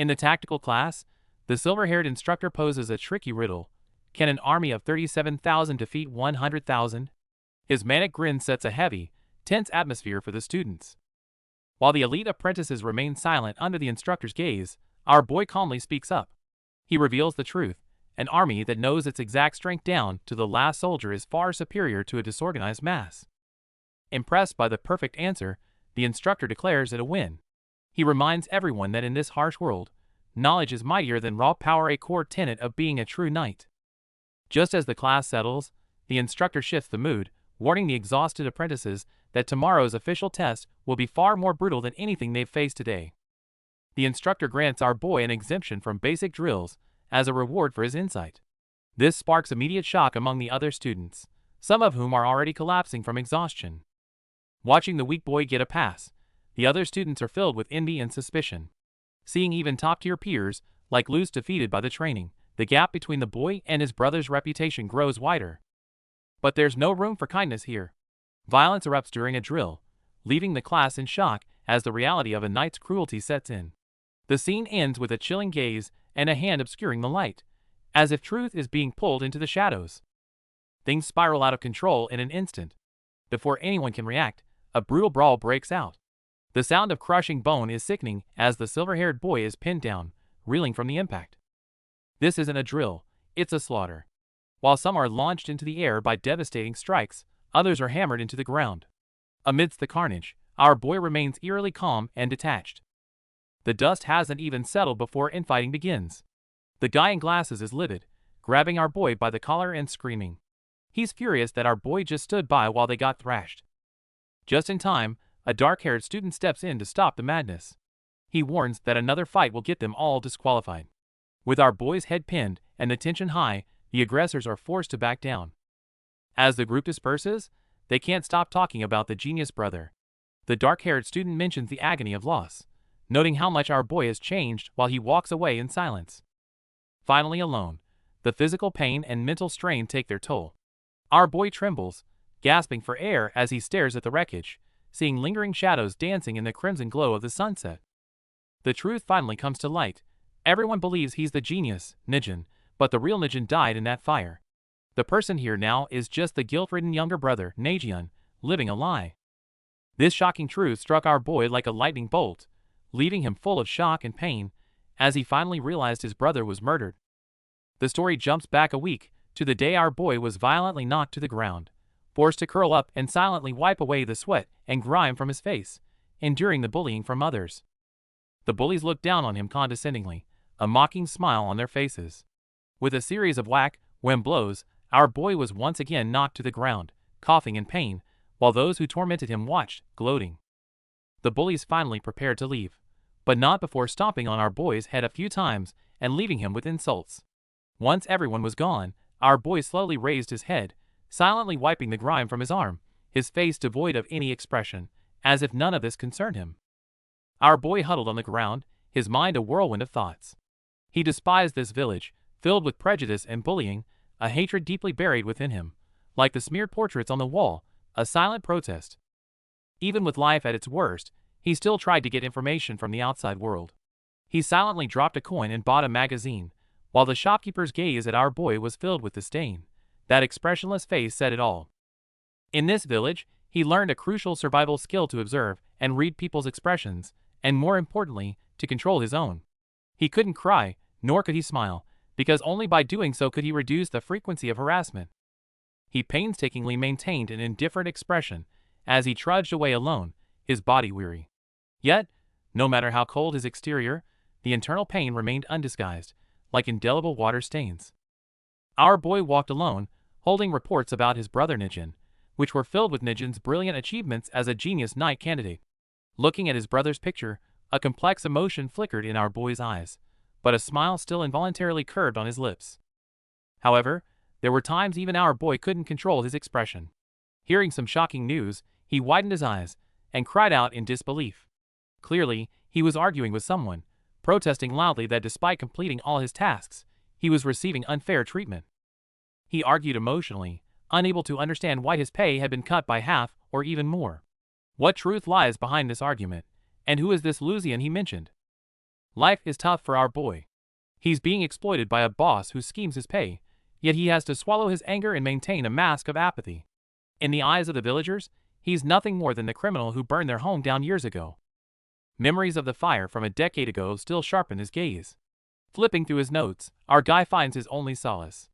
In the tactical class, the silver-haired instructor poses a tricky riddle. Can an army of 37,000 defeat 100,000? His manic grin sets a heavy, tense atmosphere for the students. While the elite apprentices remain silent under the instructor's gaze, our boy calmly speaks up. He reveals the truth. An army that knows its exact strength down to the last soldier is far superior to a disorganized mass. Impressed by the perfect answer, the instructor declares it a win. He reminds everyone that in this harsh world, knowledge is mightier than raw power, a core tenet of being a true knight. Just as the class settles, the instructor shifts the mood, warning the exhausted apprentices that tomorrow's official test will be far more brutal than anything they've faced today. The instructor grants our boy an exemption from basic drills as a reward for his insight. This sparks immediate shock among the other students, some of whom are already collapsing from exhaustion. Watching the weak boy get a pass, the other students are filled with envy and suspicion. Seeing even top-tier peers like Luz defeated by the training, the gap between the boy and his brother's reputation grows wider. But there's no room for kindness here. Violence erupts during a drill, leaving the class in shock as the reality of a knight's cruelty sets in. The scene ends with a chilling gaze and a hand obscuring the light, as if truth is being pulled into the shadows. Things spiral out of control in an instant. Before anyone can react, a brutal brawl breaks out. The sound of crushing bone is sickening as the silver-haired boy is pinned down, reeling from the impact. This isn't a drill, it's a slaughter. While some are launched into the air by devastating strikes, others are hammered into the ground. Amidst the carnage, our boy remains eerily calm and detached. The dust hasn't even settled before infighting begins. The guy in glasses is livid, grabbing our boy by the collar and screaming. He's furious that our boy just stood by while they got thrashed. Just in time, a dark-haired student steps in to stop the madness. He warns that another fight will get them all disqualified. With our boy's head pinned and the tension high, the aggressors are forced to back down. As the group disperses, they can't stop talking about the genius brother. The dark-haired student mentions the agony of loss, noting how much our boy has changed while he walks away in silence. Finally alone, the physical pain and mental strain take their toll. Our boy trembles, gasping for air as he stares at the wreckage, seeing lingering shadows dancing in the crimson glow of the sunset. The truth finally comes to light. Everyone believes he's the genius, Nijin, but the real Nijin died in that fire. The person here now is just the guilt-ridden younger brother, Najian, living a lie. This shocking truth struck our boy like a lightning bolt, leaving him full of shock and pain as he finally realized his brother was murdered. The story jumps back a week to the day our boy was violently knocked to the ground, forced to curl up and silently wipe away the sweat and grime from his face, enduring the bullying from others. The bullies looked down on him condescendingly, a mocking smile on their faces. With a series of whack-wham blows, our boy was once again knocked to the ground, coughing in pain, while those who tormented him watched, gloating. The bullies finally prepared to leave, but not before stomping on our boy's head a few times and leaving him with insults. Once everyone was gone, our boy slowly raised his head, silently wiping the grime from his arm, his face devoid of any expression, as if none of this concerned him. Our boy huddled on the ground, his mind a whirlwind of thoughts. He despised this village, filled with prejudice and bullying, a hatred deeply buried within him, like the smeared portraits on the wall, a silent protest. Even with life at its worst, he still tried to get information from the outside world. He silently dropped a coin and bought a magazine, while the shopkeeper's gaze at our boy was filled with disdain. That expressionless face said it all. In this village, he learned a crucial survival skill to observe and read people's expressions, and more importantly, to control his own. He couldn't cry, nor could he smile, because only by doing so could he reduce the frequency of harassment. He painstakingly maintained an indifferent expression as he trudged away alone, his body weary. Yet, no matter how cold his exterior, the internal pain remained undisguised, like indelible water stains. Our boy walked alone, holding reports about his brother Nijin, which were filled with Nijin's brilliant achievements as a genius knight candidate. Looking at his brother's picture, a complex emotion flickered in our boy's eyes, but a smile still involuntarily curved on his lips. However, there were times even our boy couldn't control his expression. Hearing some shocking news, he widened his eyes and cried out in disbelief. Clearly, he was arguing with someone, protesting loudly that despite completing all his tasks, he was receiving unfair treatment. He argued emotionally, unable to understand why his pay had been cut by half or even more. What truth lies behind this argument, and who is this Lusian he mentioned? Life is tough for our boy. He's being exploited by a boss who schemes his pay, yet he has to swallow his anger and maintain a mask of apathy. In the eyes of the villagers, he's nothing more than the criminal who burned their home down years ago. Memories of the fire from a decade ago still sharpen his gaze. Flipping through his notes, our guy finds his only solace.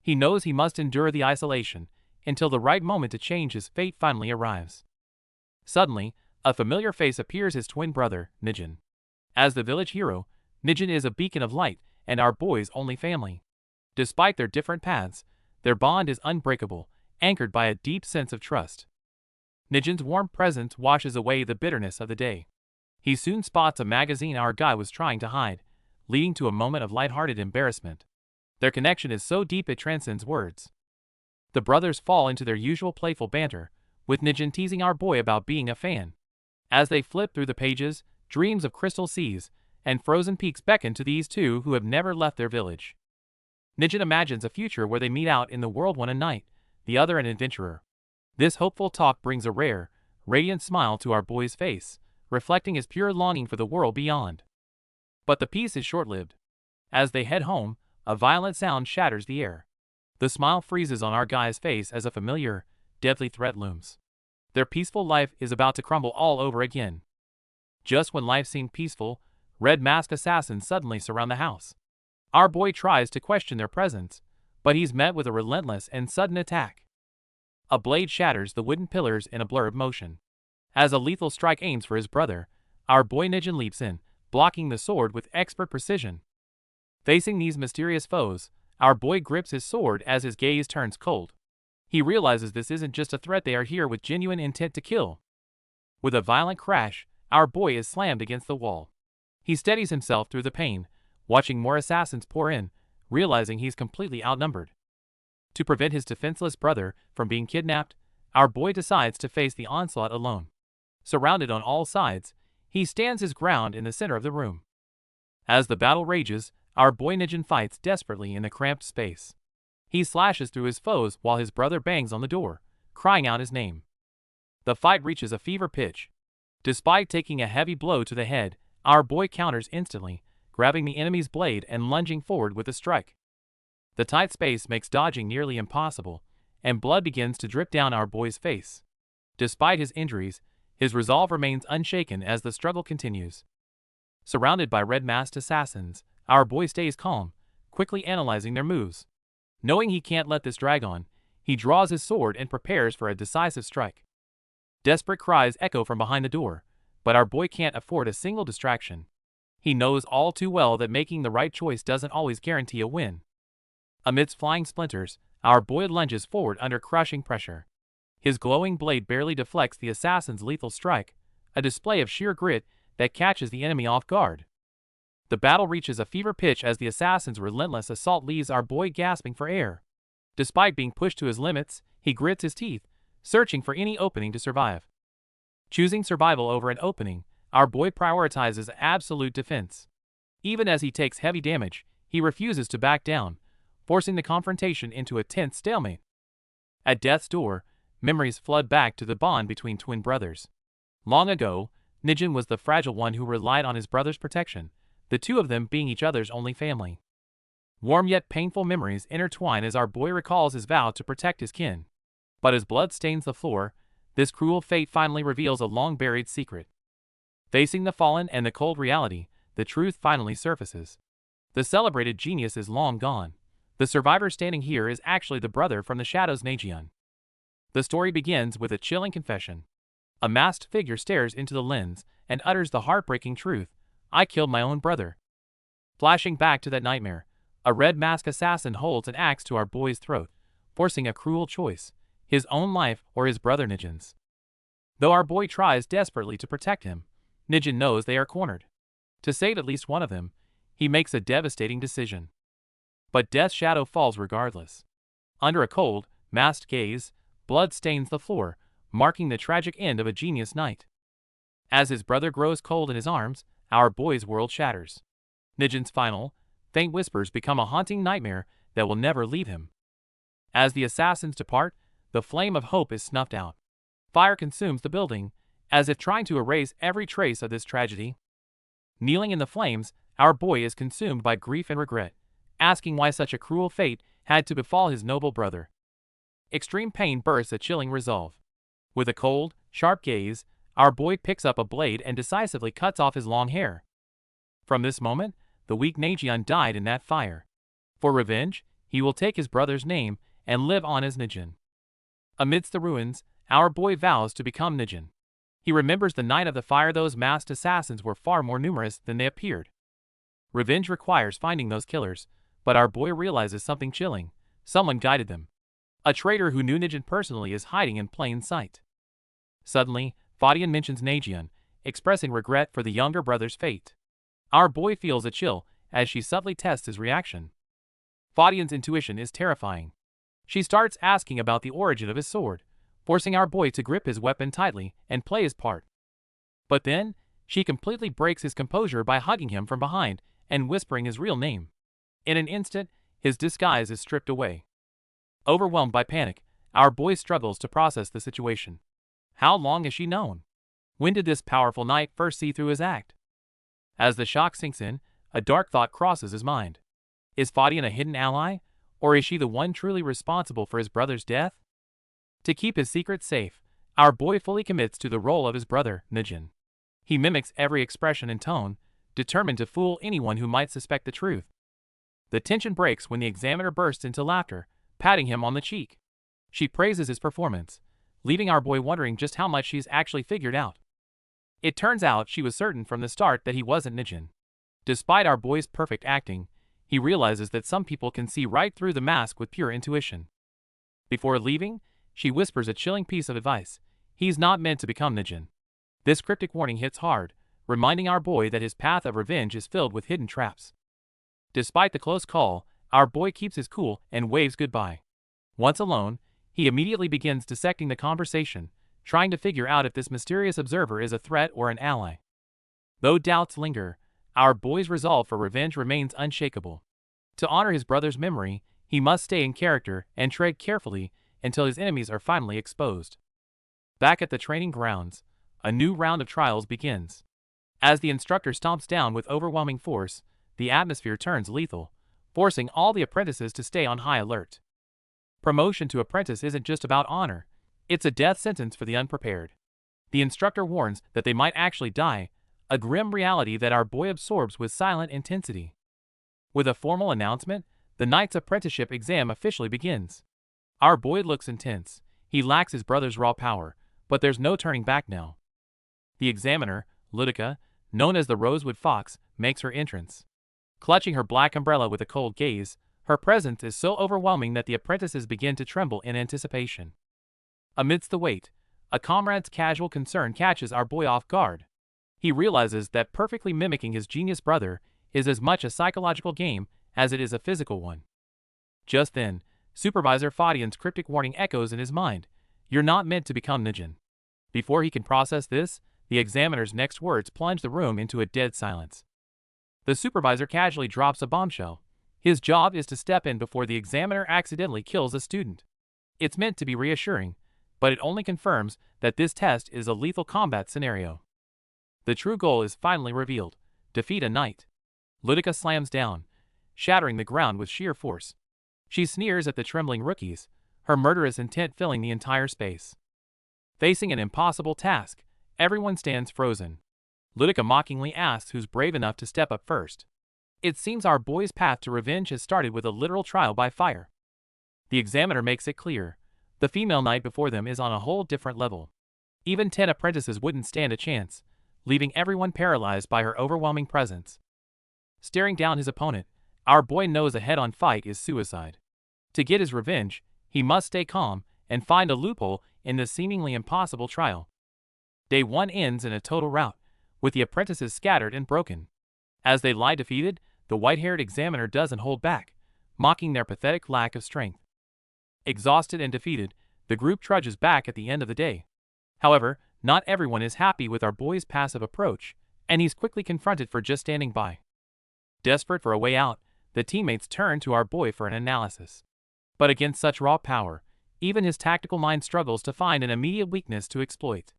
He knows he must endure the isolation until the right moment to change his fate finally arrives. Suddenly, a familiar face appears, his twin brother, Nijin. As the village hero, Nijin is a beacon of light and our boy's only family. Despite their different paths, their bond is unbreakable, anchored by a deep sense of trust. Nijin's warm presence washes away the bitterness of the day. He soon spots a magazine our guy was trying to hide, leading to a moment of lighthearted embarrassment. Their connection is so deep it transcends words. The brothers fall into their usual playful banter, with Nijin teasing our boy about being a fan. As they flip through the pages, dreams of crystal seas and frozen peaks beckon to these two who have never left their village. Nijin imagines a future where they meet out in the world, one a knight, the other an adventurer. This hopeful talk brings a rare, radiant smile to our boy's face, reflecting his pure longing for the world beyond. But the peace is short-lived. As they head home, a violent sound shatters the air. The smile freezes on our guy's face as a familiar, deadly threat looms. Their peaceful life is about to crumble all over again. Just when life seemed peaceful, red masked assassins suddenly surround the house. Our boy tries to question their presence, but he's met with a relentless and sudden attack. A blade shatters the wooden pillars in a blur of motion. As a lethal strike aims for his brother, our boy Nijin leaps in, blocking the sword with expert precision. Facing these mysterious foes, our boy grips his sword as his gaze turns cold. He realizes this isn't just a threat, they are here with genuine intent to kill. With a violent crash, our boy is slammed against the wall. He steadies himself through the pain, watching more assassins pour in, realizing he's completely outnumbered. To prevent his defenseless brother from being kidnapped, our boy decides to face the onslaught alone. Surrounded on all sides, he stands his ground in the center of the room. As the battle rages, our boy Nijin fights desperately in the cramped space. He slashes through his foes while his brother bangs on the door, crying out his name. The fight reaches a fever pitch. Despite taking a heavy blow to the head, our boy counters instantly, grabbing the enemy's blade and lunging forward with a strike. The tight space makes dodging nearly impossible, and blood begins to drip down our boy's face. Despite his injuries, his resolve remains unshaken as the struggle continues. Surrounded by red-masked assassins, our boy stays calm, quickly analyzing their moves. Knowing he can't let this drag on, he draws his sword and prepares for a decisive strike. Desperate cries echo from behind the door, but our boy can't afford a single distraction. He knows all too well that making the right choice doesn't always guarantee a win. Amidst flying splinters, our boy lunges forward under crushing pressure. His glowing blade barely deflects the assassin's lethal strike, a display of sheer grit that catches the enemy off guard. The battle reaches a fever pitch as the assassin's relentless assault leaves our boy gasping for air. Despite being pushed to his limits, he grits his teeth, searching for any opening to survive. Choosing survival over an opening, our boy prioritizes absolute defense. Even as he takes heavy damage, he refuses to back down, forcing the confrontation into a tense stalemate. At death's door, memories flood back to the bond between twin brothers. Long ago, Nijin was the fragile one who relied on his brother's protection, the two of them being each other's only family. Warm yet painful memories intertwine as our boy recalls his vow to protect his kin. But as blood stains the floor, this cruel fate finally reveals a long-buried secret. Facing the fallen and the cold reality, the truth finally surfaces. The celebrated genius is long gone. The survivor standing here is actually the brother from the shadows, Najian. The story begins with a chilling confession. A masked figure stares into the lens and utters the heartbreaking truth: "I killed my own brother." Flashing back to that nightmare, a red-masked assassin holds an axe to our boy's throat, forcing a cruel choice: his own life or his brother Nijin's. Though our boy tries desperately to protect him, Nijin knows they are cornered. To save at least one of them, he makes a devastating decision. But death's shadow falls regardless. Under a cold, masked gaze, blood stains the floor, marking the tragic end of a genius knight. As his brother grows cold in his arms, our boy's world shatters. Nijin's final, faint whispers become a haunting nightmare that will never leave him. As the assassins depart, the flame of hope is snuffed out. Fire consumes the building, as if trying to erase every trace of this tragedy. Kneeling in the flames, our boy is consumed by grief and regret, asking why such a cruel fate had to befall his noble brother. Extreme pain bursts a chilling resolve. With a cold, sharp gaze, our boy picks up a blade and decisively cuts off his long hair. From this moment, the weak Nagion died in that fire. For revenge, he will take his brother's name and live on as Nijin. Amidst the ruins, our boy vows to become Nijin. He remembers the night of the fire. Those masked assassins were far more numerous than they appeared. Revenge requires finding those killers, but our boy realizes something chilling. Someone guided them. A traitor who knew Nijin personally is hiding in plain sight. Suddenly, Fadian mentions Nagion, expressing regret for the younger brother's fate. Our boy feels a chill as she subtly tests his reaction. Fadian's intuition is terrifying. She starts asking about the origin of his sword, forcing our boy to grip his weapon tightly and play his part. But then, she completely breaks his composure by hugging him from behind and whispering his real name. In an instant, his disguise is stripped away. Overwhelmed by panic, our boy struggles to process the situation. How long has she known? When did this powerful knight first see through his act? As the shock sinks in, a dark thought crosses his mind. Is Fadian a hidden ally, or is she the one truly responsible for his brother's death? To keep his secret safe, our boy fully commits to the role of his brother, Nijin. He mimics every expression and tone, determined to fool anyone who might suspect the truth. The tension breaks when the examiner bursts into laughter, patting him on the cheek. She praises his performance, leaving our boy wondering just how much she's actually figured out. It turns out she was certain from the start that he wasn't Nijin. Despite our boy's perfect acting, he realizes that some people can see right through the mask with pure intuition. Before leaving, she whispers a chilling piece of advice. He's not meant to become Nijin. This cryptic warning hits hard, reminding our boy that his path of revenge is filled with hidden traps. Despite the close call, our boy keeps his cool and waves goodbye. Once alone, he immediately begins dissecting the conversation, trying to figure out if this mysterious observer is a threat or an ally. Though doubts linger, our boy's resolve for revenge remains unshakable. To honor his brother's memory, he must stay in character and tread carefully until his enemies are finally exposed. Back at the training grounds, a new round of trials begins. As the instructor stomps down with overwhelming force, the atmosphere turns lethal, forcing all the apprentices to stay on high alert. Promotion to apprentice isn't just about honor, it's a death sentence for the unprepared. The instructor warns that they might actually die, a grim reality that our boy absorbs with silent intensity. With a formal announcement, the knight's apprenticeship exam officially begins. Our boy looks intense. He lacks his brother's raw power, but there's no turning back now. The examiner, Ludica, known as the Rosewood Fox, makes her entrance. Clutching her black umbrella with a cold gaze, her presence is so overwhelming that the apprentices begin to tremble in anticipation. Amidst the wait, a comrade's casual concern catches our boy off guard. He realizes that perfectly mimicking his genius brother is as much a psychological game as it is a physical one. Just then, Supervisor Fadian's cryptic warning echoes in his mind. You're not meant to become Nijin. Before he can process this, the examiner's next words plunge the room into a dead silence. The supervisor casually drops a bombshell. His job is to step in before the examiner accidentally kills a student. It's meant to be reassuring, but it only confirms that this test is a lethal combat scenario. The true goal is finally revealed: defeat a knight. Ludica slams down, shattering the ground with sheer force. She sneers at the trembling rookies, her murderous intent filling the entire space. Facing an impossible task, everyone stands frozen. Ludica mockingly asks who's brave enough to step up first. It seems our boy's path to revenge has started with a literal trial by fire. The examiner makes it clear. The female knight before them is on a whole different level. Even 10 apprentices wouldn't stand a chance, leaving everyone paralyzed by her overwhelming presence. Staring down his opponent, our boy knows a head-on fight is suicide. To get his revenge, he must stay calm and find a loophole in this seemingly impossible trial. Day 1 ends in a total rout, with the apprentices scattered and broken. As they lie defeated, the white-haired examiner doesn't hold back, mocking their pathetic lack of strength. Exhausted and defeated, the group trudges back at the end of the day. However, not everyone is happy with our boy's passive approach, and he's quickly confronted for just standing by. Desperate for a way out, the teammates turn to our boy for an analysis. But against such raw power, even his tactical mind struggles to find an immediate weakness to exploit.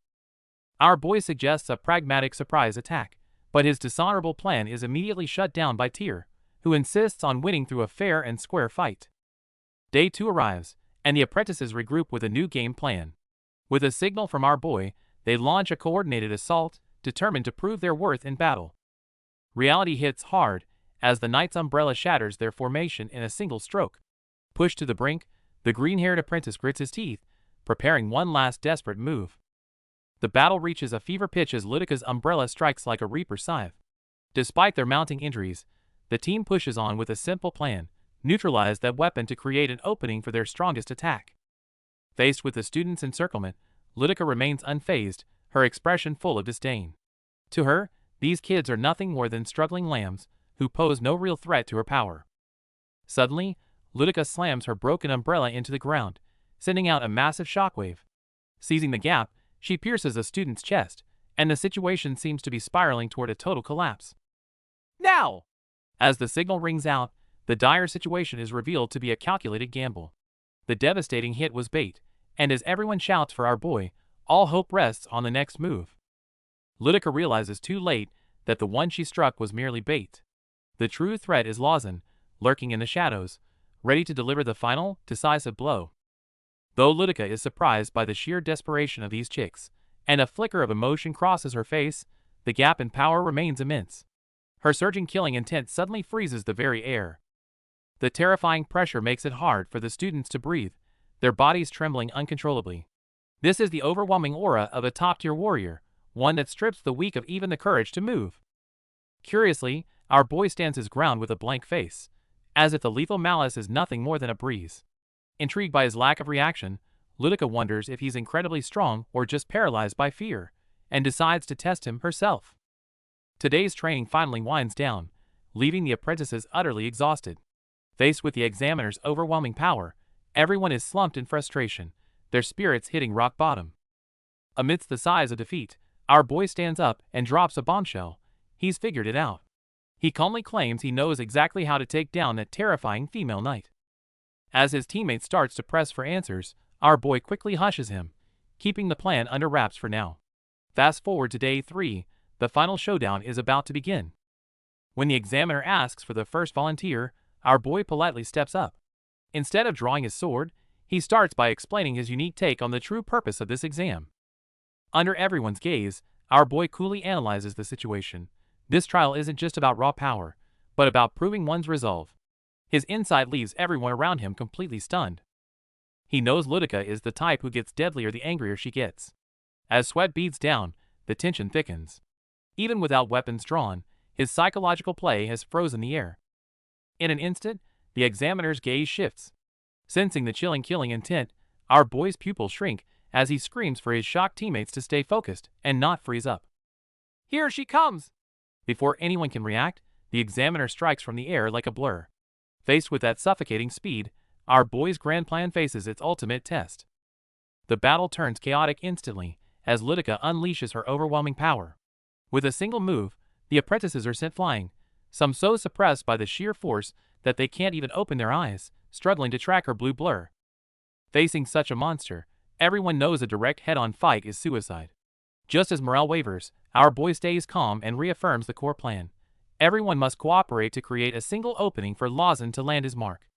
Our boy suggests a pragmatic surprise attack, But his dishonorable plan is immediately shut down by Tyr, who insists on winning through a fair and square fight. Day 2 arrives, and the apprentices regroup with a new game plan. With a signal from our boy, they launch a coordinated assault, determined to prove their worth in battle. Reality hits hard, as the knight's umbrella shatters their formation in a single stroke. Pushed to the brink, the green-haired apprentice grits his teeth, preparing one last desperate move. The battle reaches a fever pitch as Lydica's umbrella strikes like a reaper's scythe. Despite their mounting injuries, the team pushes on with a simple plan: neutralize that weapon to create an opening for their strongest attack. Faced with the students' encirclement, Lydica remains unfazed, her expression full of disdain. To her, these kids are nothing more than struggling lambs, who pose no real threat to her power. Suddenly, Lydica slams her broken umbrella into the ground, sending out a massive shockwave. Seizing the gap, she pierces a student's chest, and the situation seems to be spiraling toward a total collapse. Now! As the signal rings out, the dire situation is revealed to be a calculated gamble. The devastating hit was bait, and as everyone shouts for our boy, all hope rests on the next move. Lydica realizes too late that the one she struck was merely bait. The true threat is Lawson, lurking in the shadows, ready to deliver the final, decisive blow. Though Lydica is surprised by the sheer desperation of these chicks, and a flicker of emotion crosses her face, the gap in power remains immense. Her surging killing intent suddenly freezes the very air. The terrifying pressure makes it hard for the students to breathe, their bodies trembling uncontrollably. This is the overwhelming aura of a top-tier warrior, one that strips the weak of even the courage to move. Curiously, our boy stands his ground with a blank face, as if the lethal malice is nothing more than a breeze. Intrigued by his lack of reaction, Lydica wonders if he's incredibly strong or just paralyzed by fear, and decides to test him herself. Today's training finally winds down, leaving the apprentices utterly exhausted. Faced with the examiner's overwhelming power, everyone is slumped in frustration, their spirits hitting rock bottom. Amidst the sighs of defeat, our boy stands up and drops a bombshell. He's figured it out. He calmly claims he knows exactly how to take down that terrifying female knight. As his teammate starts to press for answers, our boy quickly hushes him, keeping the plan under wraps for now. Fast forward to day 3, the final showdown is about to begin. When the examiner asks for the first volunteer, our boy politely steps up. Instead of drawing his sword, he starts by explaining his unique take on the true purpose of this exam. Under everyone's gaze, our boy coolly analyzes the situation. This trial isn't just about raw power, but about proving one's resolve. His insight leaves everyone around him completely stunned. He knows Lydica is the type who gets deadlier the angrier she gets. As sweat beads down, the tension thickens. Even without weapons drawn, his psychological play has frozen the air. In an instant, the examiner's gaze shifts. Sensing the chilling killing intent, our boy's pupils shrink as he screams for his shocked teammates to stay focused and not freeze up. Here she comes! Before anyone can react, the examiner strikes from the air like a blur. Faced with that suffocating speed, our boy's grand plan faces its ultimate test. The battle turns chaotic instantly as Lydica unleashes her overwhelming power. With a single move, the apprentices are sent flying, some so suppressed by the sheer force that they can't even open their eyes, struggling to track her blue blur. Facing such a monster, everyone knows a direct head-on fight is suicide. Just as morale wavers, our boy stays calm and reaffirms the core plan. Everyone must cooperate to create a single opening for Lawson to land his mark.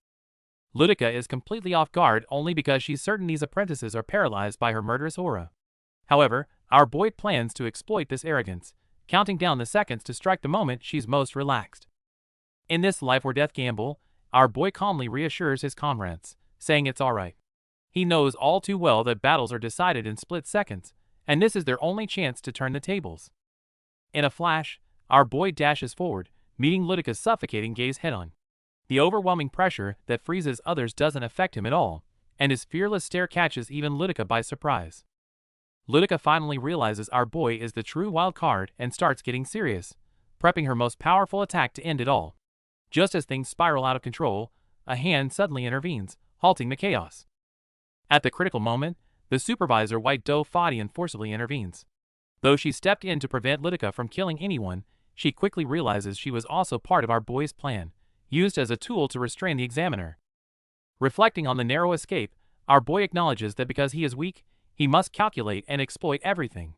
Lydica is completely off guard only because she's certain these apprentices are paralyzed by her murderous aura. However, our boy plans to exploit this arrogance, counting down the seconds to strike the moment she's most relaxed. In this life-or-death gamble, our boy calmly reassures his comrades, saying it's alright. He knows all too well that battles are decided in split seconds, and this is their only chance to turn the tables. In a flash, our boy dashes forward, meeting Lydica's suffocating gaze head-on. The overwhelming pressure that freezes others doesn't affect him at all, and his fearless stare catches even Lydica by surprise. Lydica finally realizes our boy is the true wild card and starts getting serious, prepping her most powerful attack to end it all. Just as things spiral out of control, a hand suddenly intervenes, halting the chaos. At the critical moment, the supervisor White Doe Fadian forcibly intervenes. Though she stepped in to prevent Lydica from killing anyone, she quickly realizes she was also part of our boy's plan, used as a tool to restrain the examiner. Reflecting on the narrow escape, our boy acknowledges that because he is weak, he must calculate and exploit everything.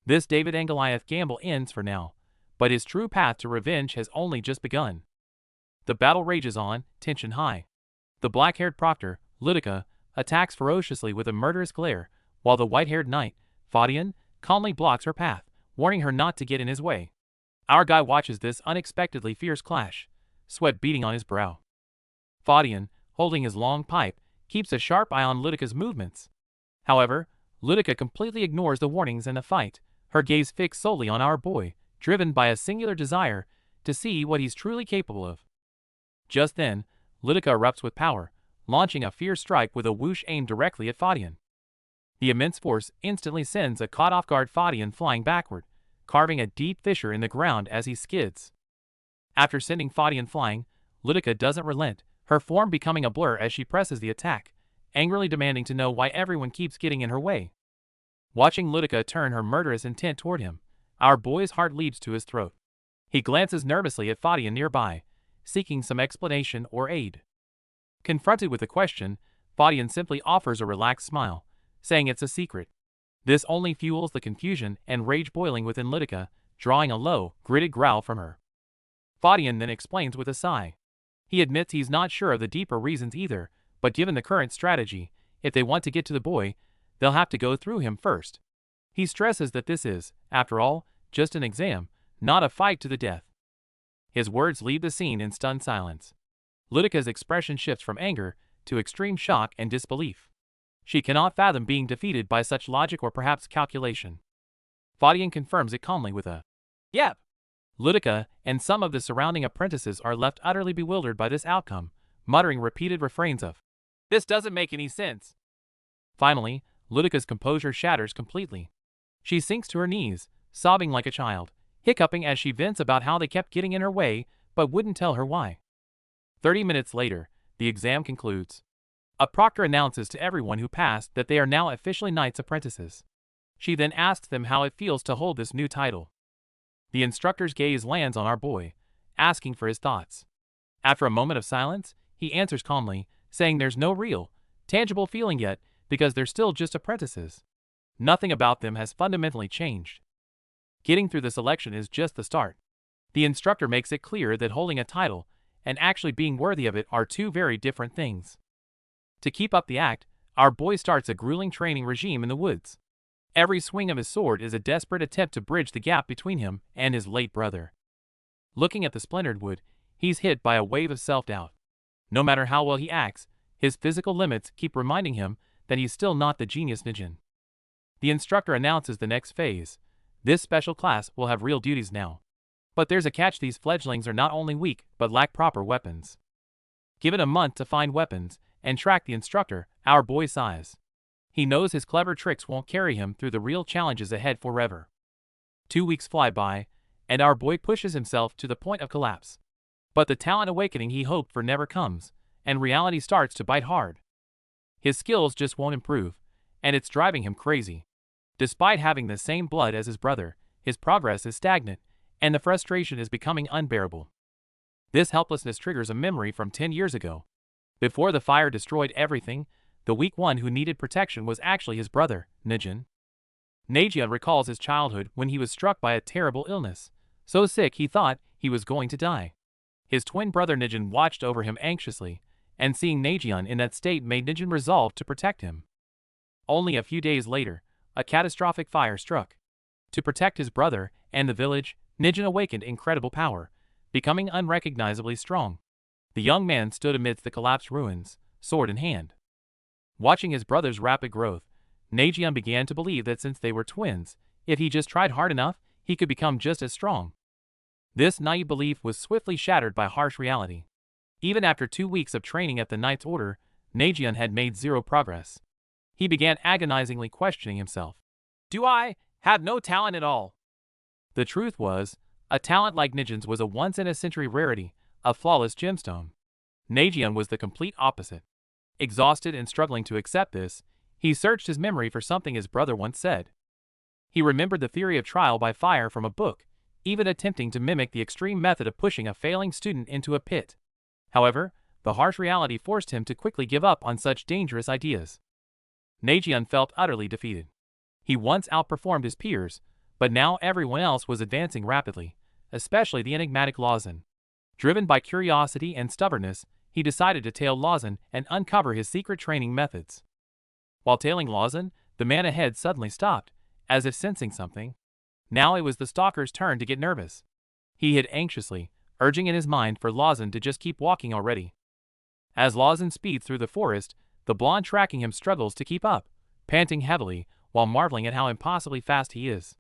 This David and Goliath gamble ends for now, but his true path to revenge has only just begun. The battle rages on, tension high. The black-haired proctor, Ludica, attacks ferociously with a murderous glare, while the white-haired knight, Fadian, calmly blocks her path, warning her not to get in his way. Our guy watches this unexpectedly fierce clash, sweat beading on his brow. Fadian, holding his long pipe, keeps a sharp eye on Ludica's movements. However, Ludica completely ignores the warnings and the fight, her gaze fixed solely on our boy, driven by a singular desire to see what he's truly capable of. Just then, Ludica erupts with power, launching a fierce strike with a whoosh aimed directly at Fadian. The immense force instantly sends a caught-off-guard Fadian flying backward, carving a deep fissure in the ground as he skids. After sending Fadian flying, Ludica doesn't relent, her form becoming a blur as she presses the attack, angrily demanding to know why everyone keeps getting in her way. Watching Ludica turn her murderous intent toward him, our boy's heart leaps to his throat. He glances nervously at Fadian nearby, seeking some explanation or aid. Confronted with the question, Fadian simply offers a relaxed smile, saying it's a secret. This only fuels the confusion and rage boiling within Ludica, drawing a low, gritted growl from her. Fadian then explains with a sigh. He admits he's not sure of the deeper reasons either, but given the current strategy, if they want to get to the boy, they'll have to go through him first. He stresses that this is, after all, just an exam, not a fight to the death. His words leave the scene in stunned silence. Ludica's expression shifts from anger to extreme shock and disbelief. She cannot fathom being defeated by such logic or perhaps calculation. Fadian confirms it calmly with a "Yep." Ludica and some of the surrounding apprentices are left utterly bewildered by this outcome, muttering repeated refrains of, "This doesn't make any sense." Finally, Ludica's composure shatters completely. She sinks to her knees, sobbing like a child, hiccuping as she vents about how they kept getting in her way, but wouldn't tell her why. 30 minutes later, the exam concludes. A proctor announces to everyone who passed that they are now officially knights apprentices. She then asks them how it feels to hold this new title. The instructor's gaze lands on our boy, asking for his thoughts. After a moment of silence, he answers calmly, saying there's no real, tangible feeling yet because they're still just apprentices. Nothing about them has fundamentally changed. Getting through the selection is just the start. The instructor makes it clear that holding a title and actually being worthy of it are two very different things. To keep up the act, our boy starts a grueling training regime in the woods. Every swing of his sword is a desperate attempt to bridge the gap between him and his late brother. Looking at the splintered wood, he's hit by a wave of self-doubt. No matter how well he acts, his physical limits keep reminding him that he's still not the genius ninja. The instructor announces the next phase. This special class will have real duties now. But there's a catch: these fledglings are not only weak, but lack proper weapons. Given a month to find weapons and track the instructor, our boy sighs. He knows his clever tricks won't carry him through the real challenges ahead forever. 2 weeks fly by, and our boy pushes himself to the point of collapse. But the talent awakening he hoped for never comes, and reality starts to bite hard. His skills just won't improve, and it's driving him crazy. Despite having the same blood as his brother, his progress is stagnant, and the frustration is becoming unbearable. This helplessness triggers a memory from 10 years ago. Before the fire destroyed everything, the weak one who needed protection was actually his brother, Nijin. Najian recalls his childhood when he was struck by a terrible illness, so sick he thought he was going to die. His twin brother Nijin watched over him anxiously, and seeing Najian in that state made Nijin resolve to protect him. Only a few days later, a catastrophic fire struck. To protect his brother and the village, Nijin awakened incredible power, becoming unrecognizably strong. The young man stood amidst the collapsed ruins, sword in hand. Watching his brother's rapid growth, Najian began to believe that since they were twins, if he just tried hard enough, he could become just as strong. This naive belief was swiftly shattered by harsh reality. Even after 2 weeks of training at the Knight's Order, Najian had made zero progress. He began agonizingly questioning himself. Do I have no talent at all? The truth was, a talent like Nijin's was a once-in-a-century rarity, a flawless gemstone. Najian was the complete opposite. Exhausted and struggling to accept this, he searched his memory for something his brother once said. He remembered the theory of trial by fire from a book, even attempting to mimic the extreme method of pushing a failing student into a pit. However, the harsh reality forced him to quickly give up on such dangerous ideas. Najian felt utterly defeated. He once outperformed his peers, but now everyone else was advancing rapidly, especially the enigmatic Lawson. Driven by curiosity and stubbornness, he decided to tail Lawson and uncover his secret training methods. While tailing Lawson, the man ahead suddenly stopped, as if sensing something. Now it was the stalker's turn to get nervous. He hid anxiously, urging in his mind for Lawson to just keep walking already. As Lawson speeds through the forest, the blonde tracking him struggles to keep up, panting heavily while marveling at how impossibly fast he is.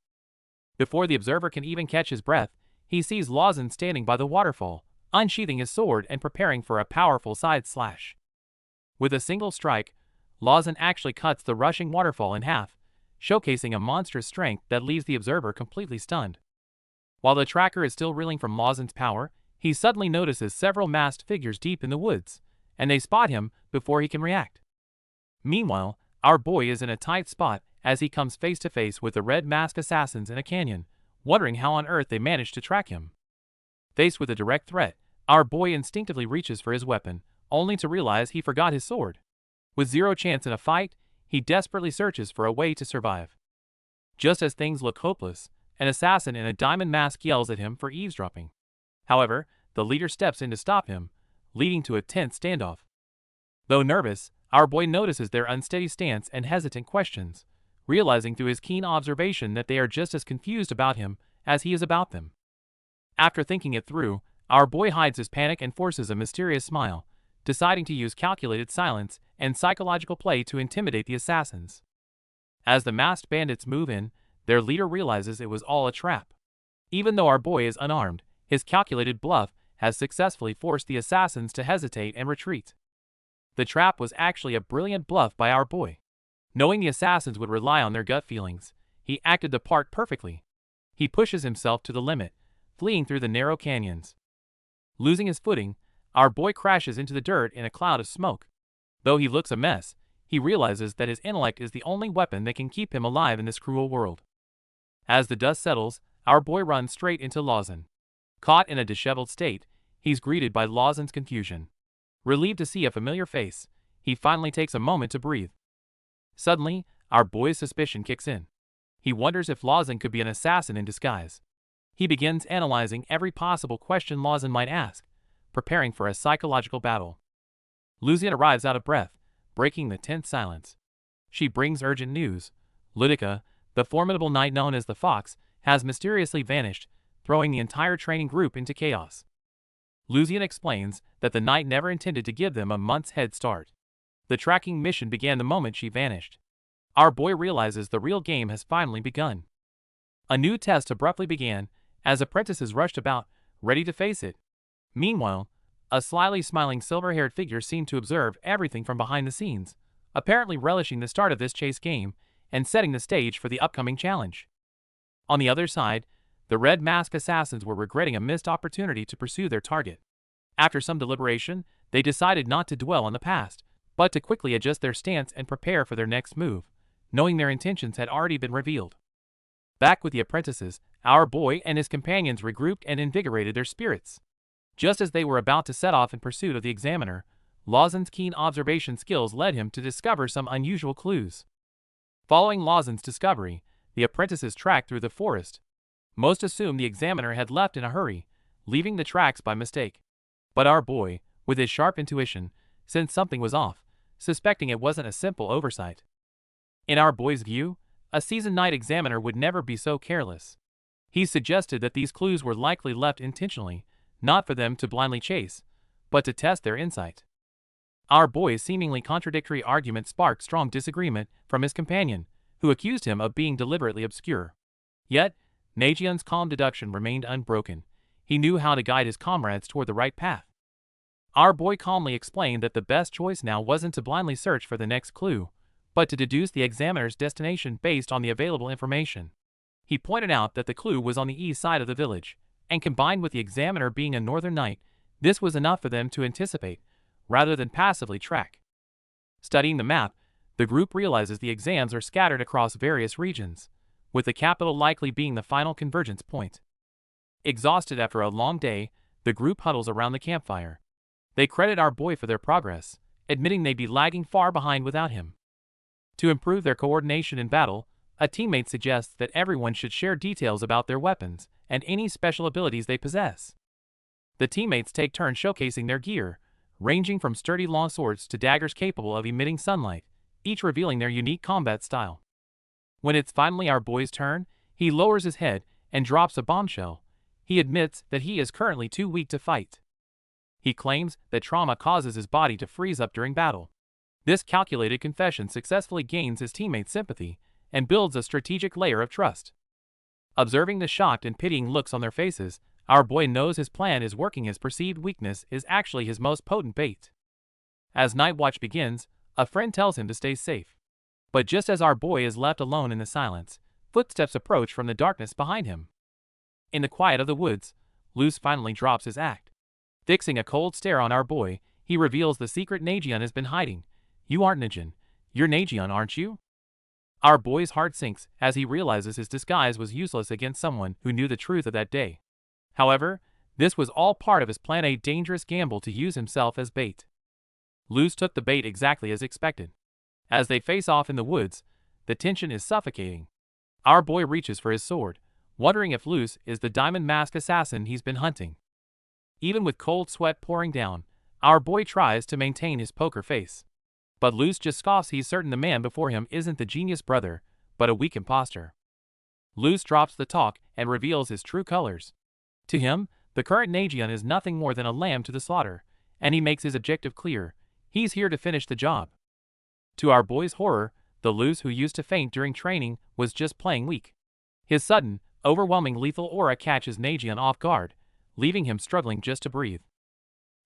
Before the observer can even catch his breath, he sees Lawson standing by the waterfall, unsheathing his sword and preparing for a powerful side slash. With a single strike, Lawson actually cuts the rushing waterfall in half, showcasing a monstrous strength that leaves the observer completely stunned. While the tracker is still reeling from Lawson's power, he suddenly notices several masked figures deep in the woods, and they spot him before he can react. Meanwhile, our boy is in a tight spot as he comes face to face with the red masked assassins in a canyon, wondering how on earth they managed to track him. Faced with a direct threat, our boy instinctively reaches for his weapon, only to realize he forgot his sword. With zero chance in a fight, he desperately searches for a way to survive. Just as things look hopeless, an assassin in a diamond mask yells at him for eavesdropping. However, the leader steps in to stop him, leading to a tense standoff. Though nervous, our boy notices their unsteady stance and hesitant questions, realizing through his keen observation that they are just as confused about him as he is about them. After thinking it through, our boy hides his panic and forces a mysterious smile, deciding to use calculated silence and psychological play to intimidate the assassins. As the masked bandits move in, their leader realizes it was all a trap. Even though our boy is unarmed, his calculated bluff has successfully forced the assassins to hesitate and retreat. The trap was actually a brilliant bluff by our boy. Knowing the assassins would rely on their gut feelings, he acted the part perfectly. He pushes himself to the limit, fleeing through the narrow canyons. Losing his footing, our boy crashes into the dirt in a cloud of smoke. Though he looks a mess, he realizes that his intellect is the only weapon that can keep him alive in this cruel world. As the dust settles, our boy runs straight into Lawson. Caught in a disheveled state, he's greeted by Lawson's confusion. Relieved to see a familiar face, he finally takes a moment to breathe. Suddenly, our boy's suspicion kicks in. He wonders if Lawson could be an assassin in disguise. He begins analyzing every possible question Lawson might ask, preparing for a psychological battle. Lucian arrives out of breath, breaking the tense silence. She brings urgent news. Ludica, the formidable knight known as the Fox, has mysteriously vanished, throwing the entire training group into chaos. Lucian explains that the knight never intended to give them a month's head start. The tracking mission began the moment she vanished. Our boy realizes the real game has finally begun. A new test abruptly began, as apprentices rushed about, ready to face it. Meanwhile, a slyly smiling silver-haired figure seemed to observe everything from behind the scenes, apparently relishing the start of this chase game and setting the stage for the upcoming challenge. On the other side, the red mask assassins were regretting a missed opportunity to pursue their target. After some deliberation, they decided not to dwell on the past, but to quickly adjust their stance and prepare for their next move, knowing their intentions had already been revealed. Back with the apprentices, our boy and his companions regrouped and invigorated their spirits. Just as they were about to set off in pursuit of the examiner, Lawson's keen observation skills led him to discover some unusual clues. Following Lawson's discovery, the apprentices tracked through the forest. Most assumed the examiner had left in a hurry, leaving the tracks by mistake. But our boy, with his sharp intuition, sensed something was off, suspecting it wasn't a simple oversight. In our boy's view, a seasoned night examiner would never be so careless. He suggested that these clues were likely left intentionally, not for them to blindly chase, but to test their insight. Our boy's seemingly contradictory argument sparked strong disagreement from his companion, who accused him of being deliberately obscure. Yet, Najian's calm deduction remained unbroken. He knew how to guide his comrades toward the right path. Our boy calmly explained that the best choice now wasn't to blindly search for the next clue, but to deduce the examiner's destination based on the available information. He pointed out that the clue was on the east side of the village, and combined with the examiner being a northern knight, this was enough for them to anticipate, rather than passively track. Studying the map, the group realizes the exams are scattered across various regions, with the capital likely being the final convergence point. Exhausted after a long day, the group huddles around the campfire. They credit our boy for their progress, admitting they'd be lagging far behind without him. To improve their coordination in battle, A teammate suggests that everyone should share details about their weapons and any special abilities they possess. The teammates take turns showcasing their gear, ranging from sturdy long swords to daggers capable of emitting sunlight, each revealing their unique combat style. When it's finally our boy's turn, he lowers his head and drops a bombshell. He admits that he is currently too weak to fight. He claims that trauma causes his body to freeze up during battle. This calculated confession successfully gains his teammates' sympathy and builds a strategic layer of trust. Observing the shocked and pitying looks on their faces, our boy knows his plan is working. His perceived weakness is actually his most potent bait. As night watch begins, a friend tells him to stay safe. But just as our boy is left alone in the silence, footsteps approach from the darkness behind him. In the quiet of the woods, Luz finally drops his act. Fixing a cold stare on our boy, he reveals the secret Nagion has been hiding. You aren't Nagion. You're Nagion, aren't you? Our boy's heart sinks as he realizes his disguise was useless against someone who knew the truth of that day. However, this was all part of his plan, a dangerous gamble to use himself as bait. Luz took the bait exactly as expected. As they face off in the woods, the tension is suffocating. Our boy reaches for his sword, wondering if Luz is the diamond mask assassin he's been hunting. Even with cold sweat pouring down, our boy tries to maintain his poker face. But Luz just scoffs. He's certain the man before him isn't the genius brother, but a weak imposter. Luz drops the talk and reveals his true colors. To him, the current Nagion is nothing more than a lamb to the slaughter, and he makes his objective clear. He's here to finish the job. To our boy's horror, the Luz who used to faint during training was just playing weak. His sudden, overwhelming lethal aura catches Nagion off guard, leaving him struggling just to breathe.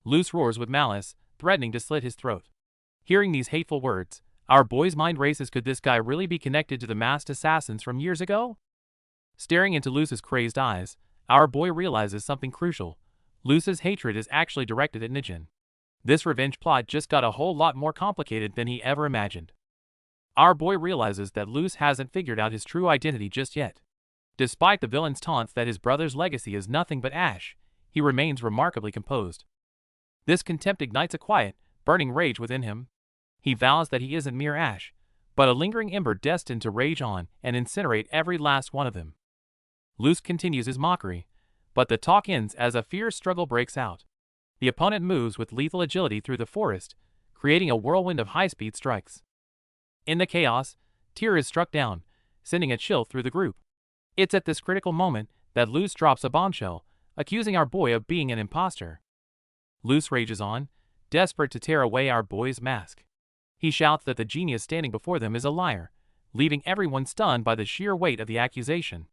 Luz roars with malice, threatening to slit his throat. Hearing these hateful words, our boy's mind races. Could this guy really be connected to the masked assassins from years ago? Staring into Luz's crazed eyes, our boy realizes something crucial. Luz's hatred is actually directed at Nagion. This revenge plot just got a whole lot more complicated than he ever imagined. Our boy realizes that Luz hasn't figured out his true identity just yet. Despite the villain's taunts that his brother's legacy is nothing but ash, he remains remarkably composed. This contempt ignites a quiet, burning rage within him. He vows that he isn't mere ash, but a lingering ember destined to rage on and incinerate every last one of them. Luz continues his mockery, but the talk ends as a fierce struggle breaks out. The opponent moves with lethal agility through the forest, creating a whirlwind of high-speed strikes. In the chaos, Tyr is struck down, sending a chill through the group. It's at this critical moment that Luz drops a bombshell, accusing our boy of being an imposter. Luz rages on, desperate to tear away our boy's mask. He shouts that the genius standing before them is a liar, leaving everyone stunned by the sheer weight of the accusation.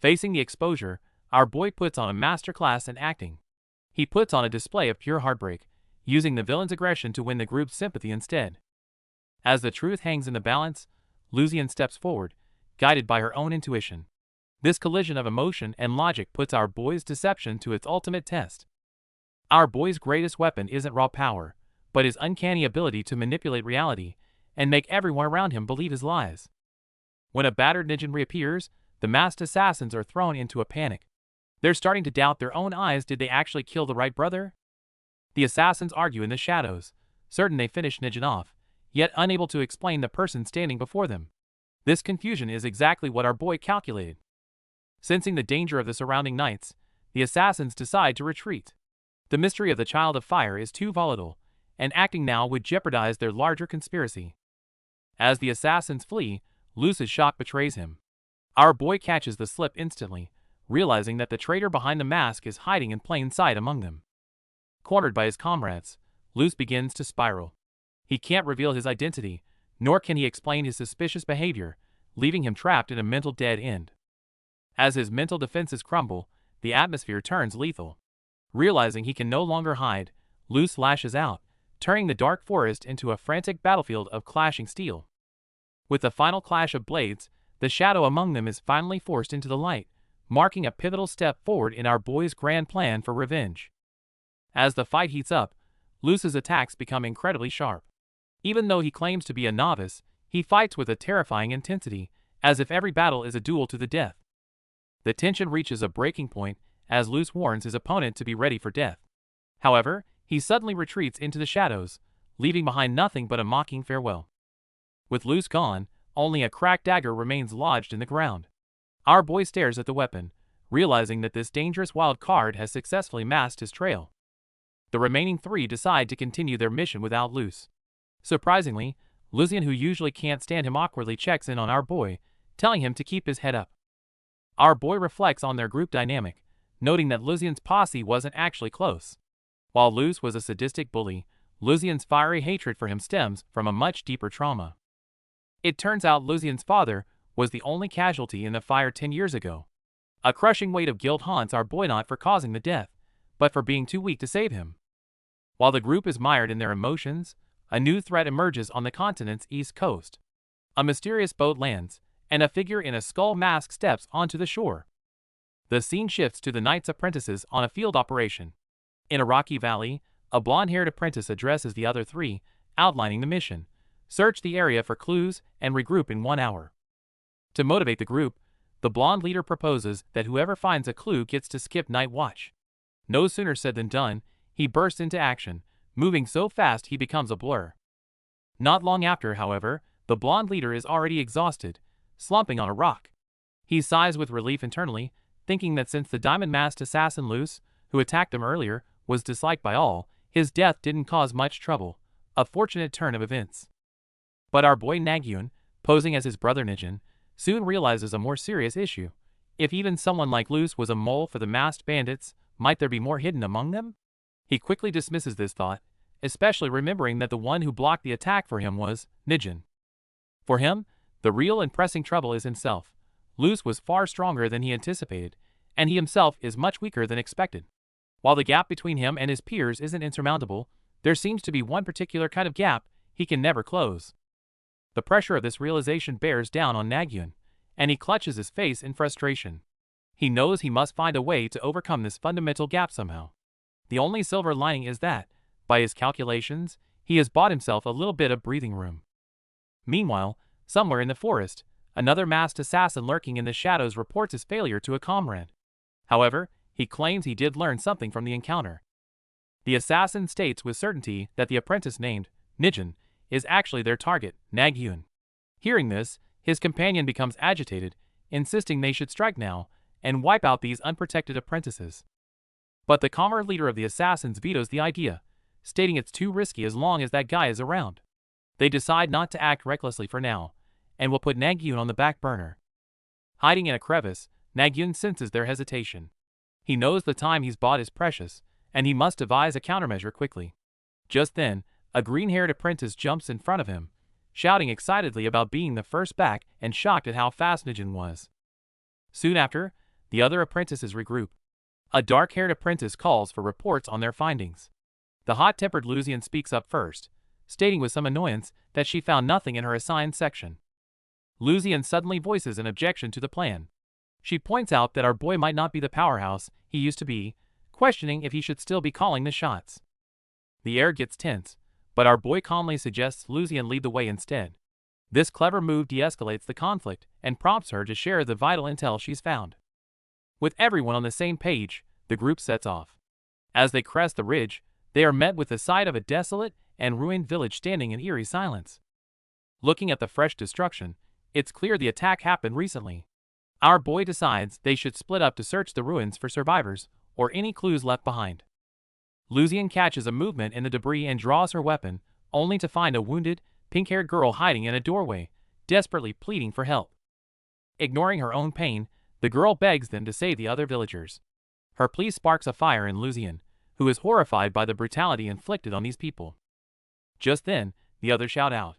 Facing the exposure, our boy puts on a masterclass in acting. He puts on a display of pure heartbreak, using the villain's aggression to win the group's sympathy instead. As the truth hangs in the balance, Lucian steps forward, guided by her own intuition. This collision of emotion and logic puts our boy's deception to its ultimate test. Our boy's greatest weapon isn't raw power, but his uncanny ability to manipulate reality and make everyone around him believe his lies. When a battered Nagion reappears, the masked assassins are thrown into a panic. They're starting to doubt their own eyes. Did they actually kill the right brother? The assassins argue in the shadows, certain they finished Nagion off, yet unable to explain the person standing before them. This confusion is exactly what our boy calculated. Sensing the danger of the surrounding knights, the assassins decide to retreat. The mystery of the Child of Fire is too volatile, and acting now would jeopardize their larger conspiracy. As the assassins flee, Luz's shock betrays him. Our boy catches the slip instantly, realizing that the traitor behind the mask is hiding in plain sight among them. Cornered by his comrades, Luz begins to spiral. He can't reveal his identity, nor can he explain his suspicious behavior, leaving him trapped in a mental dead end. As his mental defenses crumble, the atmosphere turns lethal. Realizing he can no longer hide, Luz lashes out, turning the dark forest into a frantic battlefield of clashing steel. With the final clash of blades, the shadow among them is finally forced into the light, marking a pivotal step forward in our boy's grand plan for revenge. As the fight heats up, Luz's attacks become incredibly sharp. Even though he claims to be a novice, he fights with a terrifying intensity, as if every battle is a duel to the death. The tension reaches a breaking point as Luz warns his opponent to be ready for death. However, he suddenly retreats into the shadows, leaving behind nothing but a mocking farewell. With Luz gone, only a cracked dagger remains lodged in the ground. Our boy stares at the weapon, realizing that this dangerous wild card has successfully masked his trail. The remaining 3 decide to continue their mission without Luz. Surprisingly, Lucian, who usually can't stand him, awkwardly checks in on our boy, telling him to keep his head up. Our boy reflects on their group dynamic, noting that Lucian's posse wasn't actually close. While Luz was a sadistic bully, Lucian's fiery hatred for him stems from a much deeper trauma. It turns out Lucian's father was the only casualty in the fire 10 years ago. A crushing weight of guilt haunts our boy, not for causing the death, but for being too weak to save him. While the group is mired in their emotions, a new threat emerges on the continent's east coast. A mysterious boat lands, and a figure in a skull mask steps onto the shore. The scene shifts to the Knights Apprentices on a field operation. In a rocky valley, a blonde-haired apprentice addresses the other 3, outlining the mission: search the area for clues and regroup in 1 hour. To motivate the group, the blonde leader proposes that whoever finds a clue gets to skip night watch. No sooner said than done, he bursts into action, moving so fast he becomes a blur. Not long after, however, the blonde leader is already exhausted, slumping on a rock. He sighs with relief internally, thinking that since the diamond-masked assassin Luz, who attacked him earlier, was disliked by all, his death didn't cause much trouble, a fortunate turn of events. But our boy Nagyun, posing as his brother Nijin, soon realizes a more serious issue. If even someone like Luz was a mole for the masked bandits, might there be more hidden among them? He quickly dismisses this thought, especially remembering that the one who blocked the attack for him was Nijin. For him, the real and pressing trouble is himself. Luz was far stronger than he anticipated, and he himself is much weaker than expected. While the gap between him and his peers isn't insurmountable, there seems to be one particular kind of gap he can never close. The pressure of this realization bears down on Nagyun, and he clutches his face in frustration. He knows he must find a way to overcome this fundamental gap somehow. The only silver lining is that, by his calculations, he has bought himself a little bit of breathing room. Meanwhile, somewhere in the forest, another masked assassin lurking in the shadows reports his failure to a comrade. However, he claims he did learn something from the encounter. The assassin states with certainty that the apprentice named Nijin is actually their target, Nagyun. Hearing this, his companion becomes agitated, insisting they should strike now and wipe out these unprotected apprentices. But the calmer leader of the assassins vetoes the idea, stating it's too risky as long as that guy is around. They decide not to act recklessly for now, and will put Nagyun on the back burner. Hiding in a crevice, Nagyun senses their hesitation. He knows the time he's bought is precious, and he must devise a countermeasure quickly. Just then, a green-haired apprentice jumps in front of him, shouting excitedly about being the first back and shocked at how fast Nijin was. Soon after, the other apprentices regroup. A dark-haired apprentice calls for reports on their findings. The hot-tempered Lucian speaks up first, stating with some annoyance that she found nothing in her assigned section. Lucian suddenly voices an objection to the plan. She points out that our boy might not be the powerhouse he used to be, questioning if he should still be calling the shots. The air gets tense, but our boy calmly suggests Lucian lead the way instead. This clever move de-escalates the conflict and prompts her to share the vital intel she's found. With everyone on the same page, the group sets off. As they crest the ridge, they are met with the sight of a desolate and ruined village standing in eerie silence. Looking at the fresh destruction, it's clear the attack happened recently. Our boy decides they should split up to search the ruins for survivors or any clues left behind. Lucian catches a movement in the debris and draws her weapon, only to find a wounded, pink-haired girl hiding in a doorway, desperately pleading for help. Ignoring her own pain, the girl begs them to save the other villagers. Her plea sparks a fire in Lucian, who is horrified by the brutality inflicted on these people. Just then, the others shout out.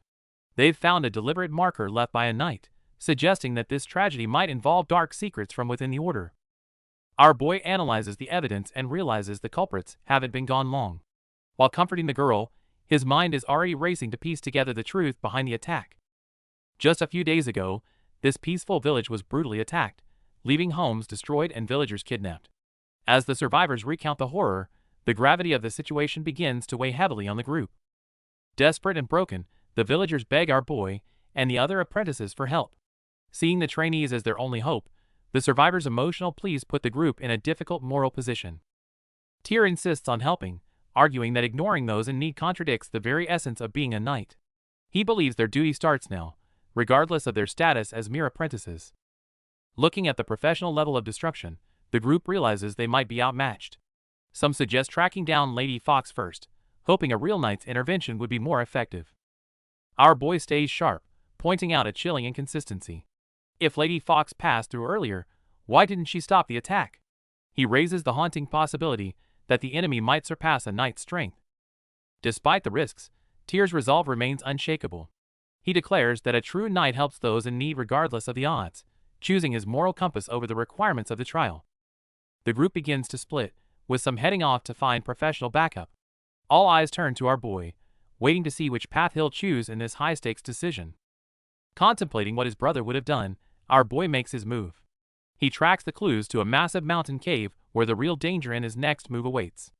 They've found a deliberate marker left by a knight, suggesting that this tragedy might involve dark secrets from within the order. Our boy analyzes the evidence and realizes the culprits haven't been gone long. While comforting the girl, his mind is already racing to piece together the truth behind the attack. Just a few days ago, this peaceful village was brutally attacked, leaving homes destroyed and villagers kidnapped. As the survivors recount the horror, the gravity of the situation begins to weigh heavily on the group. Desperate and broken, the villagers beg our boy and the other apprentices for help. Seeing the trainees as their only hope, the survivors' emotional pleas put the group in a difficult moral position. Tyr insists on helping, arguing that ignoring those in need contradicts the very essence of being a knight. He believes their duty starts now, regardless of their status as mere apprentices. Looking at the professional level of destruction, the group realizes they might be outmatched. Some suggest tracking down Lady Fox first, hoping a real knight's intervention would be more effective. Our boy stays sharp, pointing out a chilling inconsistency. If Lady Fox passed through earlier, why didn't she stop the attack? He raises the haunting possibility that the enemy might surpass a knight's strength. Despite the risks, Tyr's resolve remains unshakable. He declares that a true knight helps those in need regardless of the odds, choosing his moral compass over the requirements of the trial. The group begins to split, with some heading off to find professional backup. All eyes turn to our boy, waiting to see which path he'll choose in this high-stakes decision. Contemplating what his brother would have done, our boy makes his move. He tracks the clues to a massive mountain cave where the real danger in his next move awaits.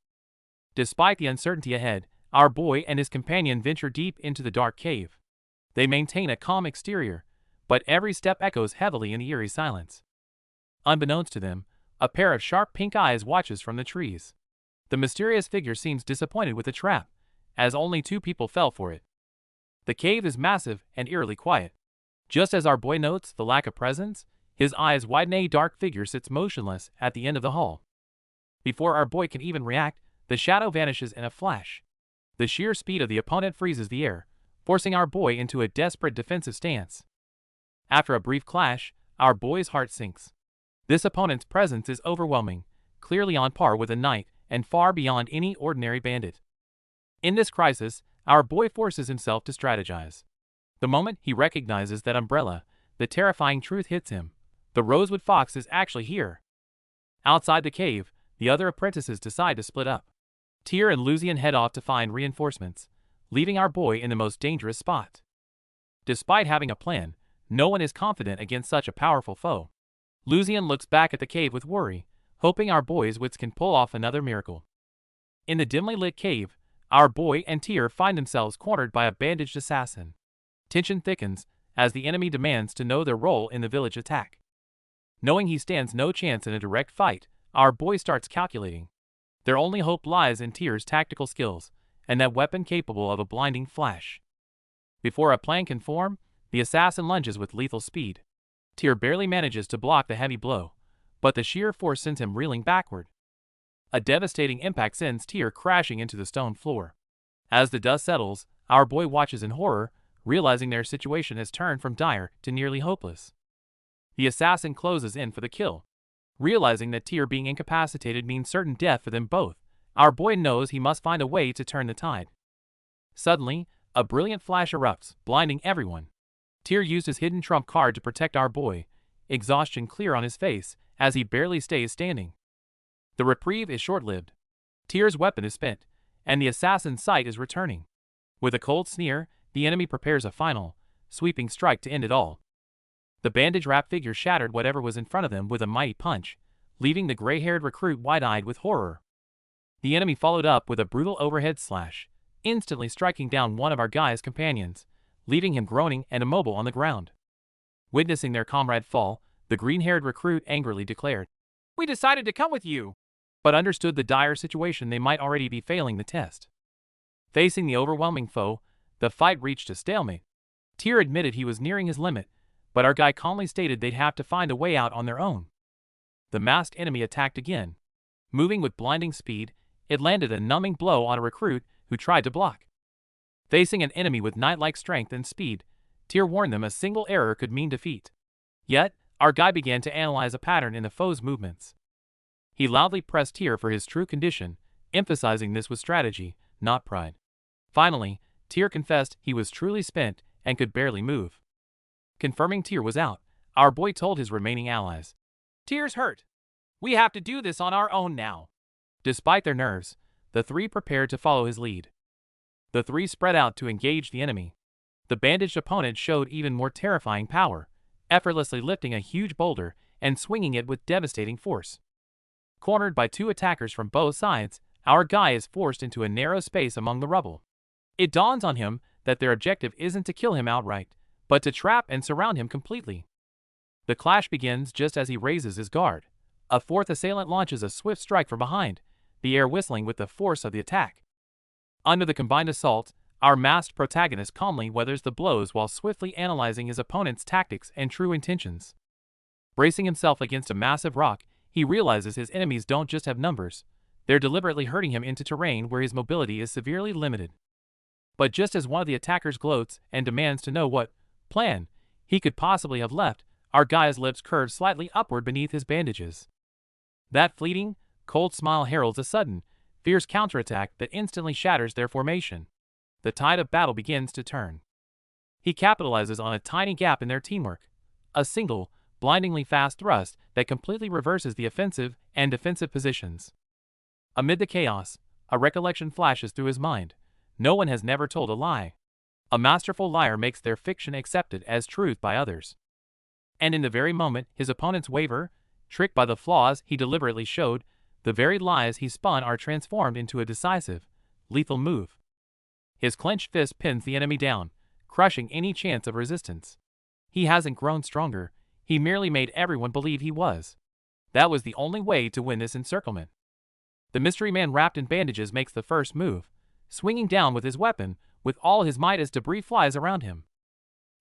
Despite the uncertainty ahead, our boy and his companion venture deep into the dark cave. They maintain a calm exterior, but every step echoes heavily in the eerie silence. Unbeknownst to them, a pair of sharp pink eyes watches from the trees. The mysterious figure seems disappointed with the trap, as only 2 people fell for it. The cave is massive and eerily quiet. Just as our boy notes the lack of presence, his eyes widen. A dark figure sits motionless at the end of the hall. Before our boy can even react, the shadow vanishes in a flash. The sheer speed of the opponent freezes the air, forcing our boy into a desperate defensive stance. After a brief clash, our boy's heart sinks. This opponent's presence is overwhelming, clearly on par with a knight and far beyond any ordinary bandit. In this crisis, our boy forces himself to strategize. The moment he recognizes that umbrella, the terrifying truth hits him. The Rosewood Fox is actually here. Outside the cave, the other apprentices decide to split up. Tyr and Lucian head off to find reinforcements, leaving our boy in the most dangerous spot. Despite having a plan, no one is confident against such a powerful foe. Lucian looks back at the cave with worry, hoping our boy's wits can pull off another miracle. In the dimly lit cave, our boy and Tyr find themselves cornered by a bandaged assassin. Tension thickens as the enemy demands to know their role in the village attack. Knowing he stands no chance in a direct fight, our boy starts calculating. Their only hope lies in Tyr's tactical skills, and that weapon capable of a blinding flash. Before a plan can form, the assassin lunges with lethal speed. Tyr barely manages to block the heavy blow, but the sheer force sends him reeling backward. A devastating impact sends Tyr crashing into the stone floor. As the dust settles, our boy watches in horror, realizing their situation has turned from dire to nearly hopeless. The assassin closes in for the kill. Realizing that Tyr being incapacitated means certain death for them both, our boy knows he must find a way to turn the tide. Suddenly, a brilliant flash erupts, blinding everyone. Tyr used his hidden trump card to protect our boy, exhaustion clear on his face as he barely stays standing. The reprieve is short-lived. Tyr's weapon is spent, and the assassin's sight is returning. With a cold sneer, the enemy prepares a final, sweeping strike to end it all. The bandage-wrapped figure shattered whatever was in front of them with a mighty punch, leaving the gray-haired recruit wide-eyed with horror. The enemy followed up with a brutal overhead slash, instantly striking down one of our guy's companions, leaving him groaning and immobile on the ground. Witnessing their comrade fall, the green-haired recruit angrily declared, "We decided to come with you," but understood the dire situation they might already be failing the test. Facing the overwhelming foe, the fight reached a stalemate. Tyr admitted he was nearing his limit, but our guy calmly stated they'd have to find a way out on their own. The masked enemy attacked again. Moving with blinding speed, it landed a numbing blow on a recruit who tried to block. Facing an enemy with knight-like strength and speed, Tyr warned them a single error could mean defeat. Yet, our guy began to analyze a pattern in the foe's movements. He loudly pressed Tyr for his true condition, emphasizing this was strategy, not pride. Finally, Tyr confessed he was truly spent and could barely move. Confirming Tyr was out, our boy told his remaining allies, "Tyr's hurt. We have to do this on our own now." Despite their nerves, the 3 prepared to follow his lead. The 3 spread out to engage the enemy. The bandaged opponent showed even more terrifying power, effortlessly lifting a huge boulder and swinging it with devastating force. Cornered by 2 attackers from both sides, our guy is forced into a narrow space among the rubble. It dawns on him that their objective isn't to kill him outright, but to trap and surround him completely. The clash begins just as he raises his guard. A 4th assailant launches a swift strike from behind, the air whistling with the force of the attack. Under the combined assault, Our masked protagonist calmly weathers the blows while swiftly analyzing his opponent's tactics and true intentions. Bracing himself against a massive rock, he realizes his enemies don't just have numbers, they're deliberately herding him into terrain where his mobility is severely limited. But just as one of the attackers gloats and demands to know what plan he could possibly have left, our guy's lips curve slightly upward beneath his bandages. That fleeting, cold smile heralds a sudden, fierce counterattack that instantly shatters their formation. The tide of battle begins to turn. He capitalizes on a tiny gap in their teamwork. A single, blindingly fast thrust that completely reverses the offensive and defensive positions. Amid the chaos, a recollection flashes through his mind. No one has never told a lie. A masterful liar makes their fiction accepted as truth by others. And in the very moment his opponents waver, tricked by the flaws he deliberately showed, the very lies he spun are transformed into a decisive, lethal move. His clenched fist pins the enemy down, crushing any chance of resistance. He hasn't grown stronger, he merely made everyone believe he was. That was the only way to win this encirclement. The mystery man wrapped in bandages makes the first move, swinging down with his weapon with all his might as debris flies around him.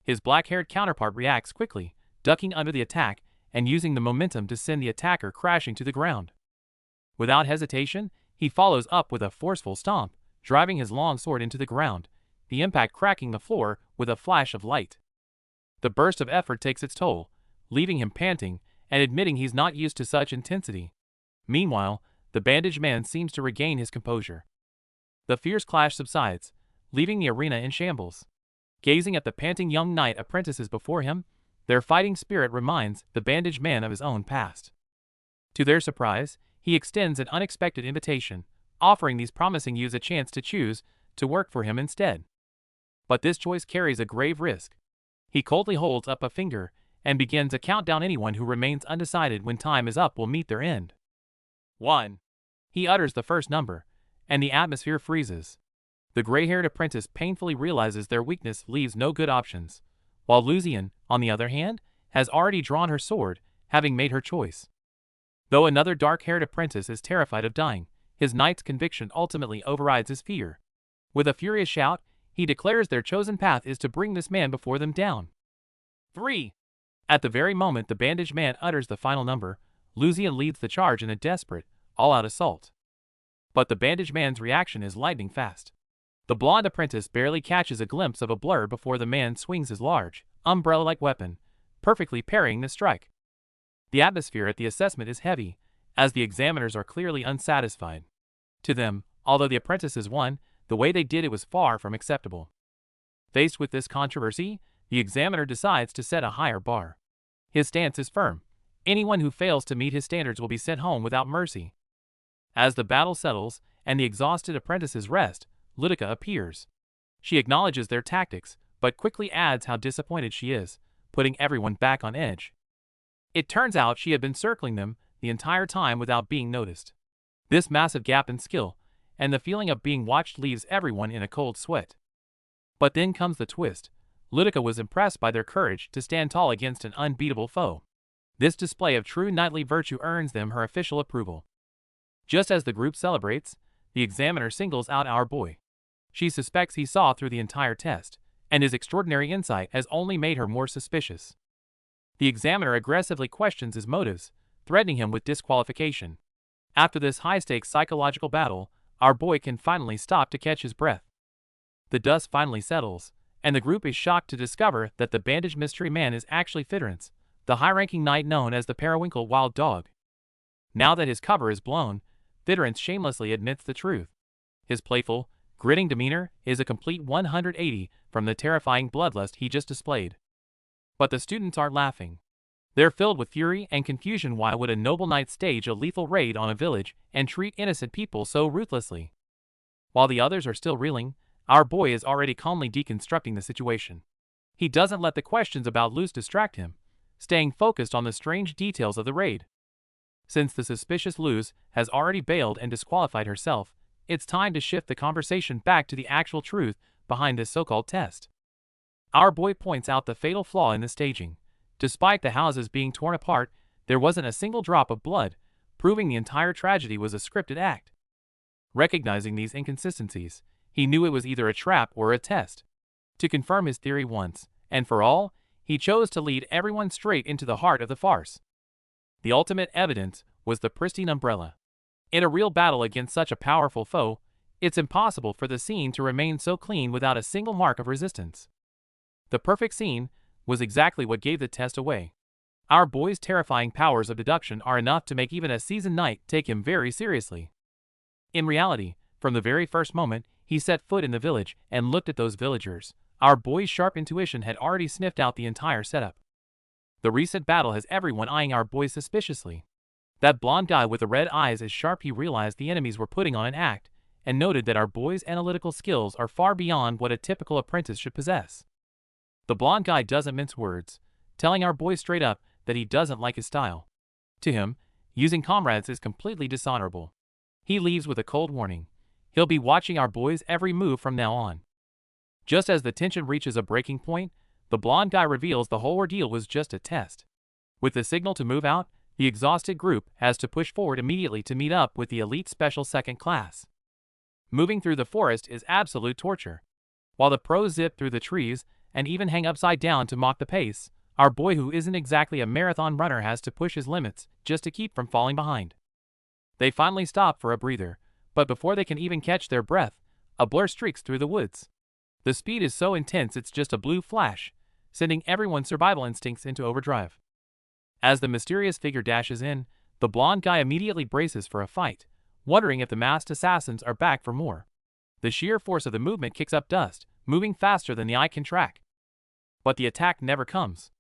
His black-haired counterpart reacts quickly, ducking under the attack and using the momentum to send the attacker crashing to the ground. Without hesitation, he follows up with a forceful stomp, driving his long sword into the ground, the impact cracking the floor with a flash of light. The burst of effort takes its toll, leaving him panting and admitting he's not used to such intensity. Meanwhile, the bandaged man seems to regain his composure. The fierce clash subsides, leaving the arena in shambles. Gazing at the panting young knight apprentices before him, their fighting spirit reminds the bandaged man of his own past. To their surprise, he extends an unexpected invitation, offering these promising youths a chance to choose to work for him instead. But this choice carries a grave risk. He coldly holds up a finger and begins to count down anyone who remains undecided when time is up will meet their end. 1. He utters the first number, and the atmosphere freezes. The gray-haired apprentice painfully realizes their weakness leaves no good options, while Lucian, on the other hand, has already drawn her sword, having made her choice. Though another dark-haired apprentice is terrified of dying, his knight's conviction ultimately overrides his fear. With a furious shout, he declares their chosen path is to bring this man before them down. 3. At the very moment the bandaged man utters the final number, Lucian leads the charge in a desperate, all-out assault. But the bandaged man's reaction is lightning fast. The blonde apprentice barely catches a glimpse of a blur before the man swings his large, umbrella-like weapon, perfectly parrying the strike. The atmosphere at the assessment is heavy, as the examiners are clearly unsatisfied. To them, although the apprentices won, the way they did it was far from acceptable. Faced with this controversy, the examiner decides to set a higher bar. His stance is firm. Anyone who fails to meet his standards will be sent home without mercy. As the battle settles and the exhausted apprentices rest, Ludica appears. She acknowledges their tactics, but quickly adds how disappointed she is, putting everyone back on edge. It turns out she had been circling them the entire time without being noticed. This massive gap in skill and the feeling of being watched leaves everyone in a cold sweat. But then comes the twist. Ludica was impressed by their courage to stand tall against an unbeatable foe. This display of true knightly virtue earns them her official approval. Just as the group celebrates, the examiner singles out our boy. She suspects he saw through the entire test, and his extraordinary insight has only made her more suspicious. The examiner aggressively questions his motives, threatening him with disqualification. After this high-stakes psychological battle, our boy can finally stop to catch his breath. The dust finally settles, and the group is shocked to discover that the bandaged mystery man is actually Fidrance, the high-ranking knight known as the Periwinkle Wild Dog. Now that his cover is blown, Fidrance shamelessly admits the truth. His playful, grinning demeanor is a complete 180 from the terrifying bloodlust he just displayed. But the students aren't laughing. They're filled with fury and confusion. Why would a noble knight stage a lethal raid on a village and treat innocent people so ruthlessly? While the others are still reeling, our boy is already calmly deconstructing the situation. He doesn't let the questions about Luce distract him, staying focused on the strange details of the raid. Since the suspicious Luce has already bailed and disqualified herself, it's time to shift the conversation back to the actual truth behind this so-called test. Our boy points out the fatal flaw in the staging. Despite the houses being torn apart, there wasn't a single drop of blood, proving the entire tragedy was a scripted act. Recognizing these inconsistencies, He knew it was either a trap or a test. To confirm his theory once and for all, he chose to lead everyone straight into the heart of the farce. The ultimate evidence was the pristine umbrella. In a real battle against such a powerful foe, it's impossible for the scene to remain so clean without a single mark of resistance. The perfect scene was exactly what gave the test away. Our boy's terrifying powers of deduction are enough to make even a seasoned knight take him very seriously. In reality, from the very first moment he set foot in the village and looked at those villagers, our boy's sharp intuition had already sniffed out the entire setup. The recent battle has everyone eyeing our boy suspiciously. That blonde guy with the red eyes is sharp. He realized the enemies were putting on an act, and noted that our boy's analytical skills are far beyond what a typical apprentice should possess. The blonde guy doesn't mince words, telling our boy straight up that he doesn't like his style. To him, using comrades is completely dishonorable. He leaves with a cold warning. He'll be watching our boy's every move from now on. Just as the tension reaches a breaking point, the blonde guy reveals the whole ordeal was just a test. With the signal to move out, the exhausted group has to push forward immediately to meet up with the elite special second class. Moving through the forest is absolute torture. While the pros zip through the trees and even hang upside down to mock the pace, our boy, who isn't exactly a marathon runner, has to push his limits just to keep from falling behind. They finally stop for a breather, but before they can even catch their breath, a blur streaks through the woods. The speed is so intense it's just a blue flash, sending everyone's survival instincts into overdrive. As the mysterious figure dashes in, the blonde guy immediately braces for a fight, wondering if the masked assassins are back for more. The sheer force of the movement kicks up dust, moving faster than the eye can track. But the attack never comes.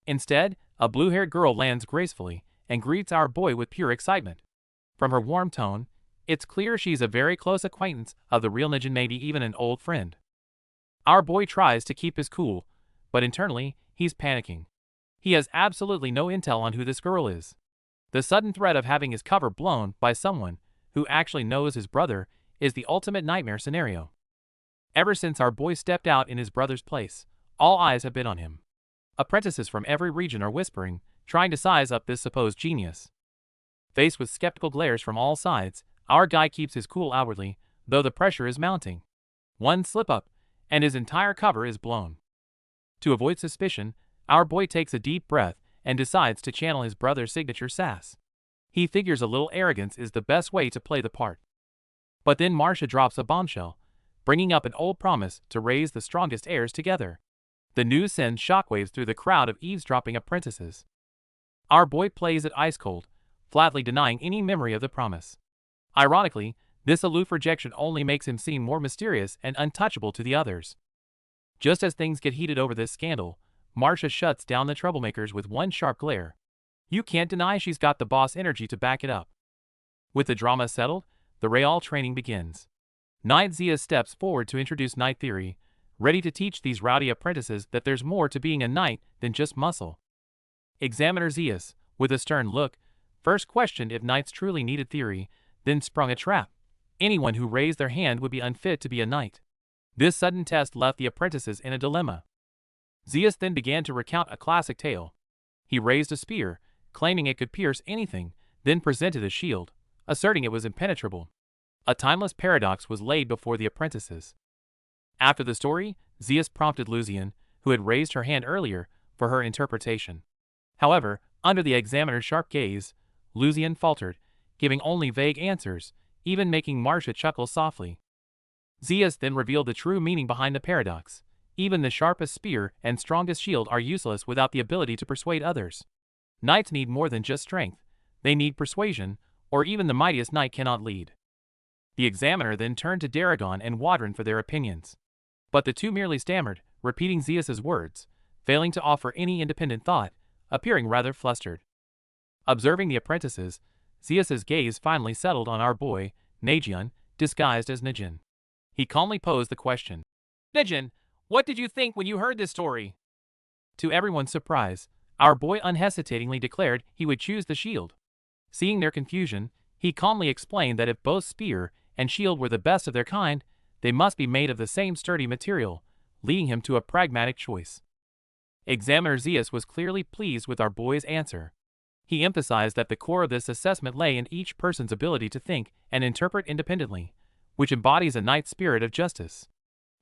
Instead, a blue-haired girl lands gracefully and greets our boy with pure excitement. From her warm tone, it's clear she's a very close acquaintance of the real ninja, maybe even an old friend. Our boy tries to keep his cool, but internally, he's panicking. He has absolutely no intel on who this girl is. The sudden threat of having his cover blown by someone who actually knows his brother is the ultimate nightmare scenario. Ever since our boy stepped out in his brother's place, all eyes have been on him. Apprentices from every region are whispering, trying to size up this supposed genius. Faced with skeptical glares from all sides, our guy keeps his cool outwardly, though the pressure is mounting. One slip-up, and his entire cover is blown. To avoid suspicion, our boy takes a deep breath and decides to channel his brother's signature sass. He figures a little arrogance is the best way to play the part. But then Marcia drops a bombshell, bringing up an old promise to raise the strongest heirs together. The news sends shockwaves through the crowd of eavesdropping apprentices. Our boy plays it ice cold, flatly denying any memory of the promise. Ironically, this aloof rejection only makes him seem more mysterious and untouchable to the others. Just as things get heated over this scandal, Marcia shuts down the troublemakers with one sharp glare. You can't deny she's got the boss energy to back it up. With the drama settled, the Real training begins. Knight Zia steps forward to introduce Knight Theory, ready to teach these rowdy apprentices that there's more to being a knight than just muscle. Examiner Zeus, with a stern look, first questioned if knights truly needed theory, then sprung a trap. Anyone who raised their hand would be unfit to be a knight. This sudden test left the apprentices in a dilemma. Zeus then began to recount a classic tale. He raised a spear, claiming it could pierce anything, then presented a shield, asserting it was impenetrable. A timeless paradox was laid before the apprentices. After the story, Zeus prompted Lucian, who had raised her hand earlier, for her interpretation. However, under the examiner's sharp gaze, Lucian faltered, giving only vague answers, even making Marcia chuckle softly. Zeus then revealed the true meaning behind the paradox. Even the sharpest spear and strongest shield are useless without the ability to persuade others. Knights need more than just strength. They need persuasion, or even the mightiest knight cannot lead. The examiner then turned to Daragon and Wadron for their opinions. But the two merely stammered, repeating Zeus's words, failing to offer any independent thought, appearing rather flustered. Observing the apprentices, Zeus's gaze finally settled on our boy, Nagion, disguised as Najin. He calmly posed the question. Najin, what did you think when you heard this story? To everyone's surprise, our boy unhesitatingly declared he would choose the shield. Seeing their confusion, he calmly explained that if both spear and shield were the best of their kind, they must be made of the same sturdy material, leading him to a pragmatic choice. Examiner Zeus was clearly pleased with our boy's answer. He emphasized that the core of this assessment lay in each person's ability to think and interpret independently, which embodies a knight's spirit of justice.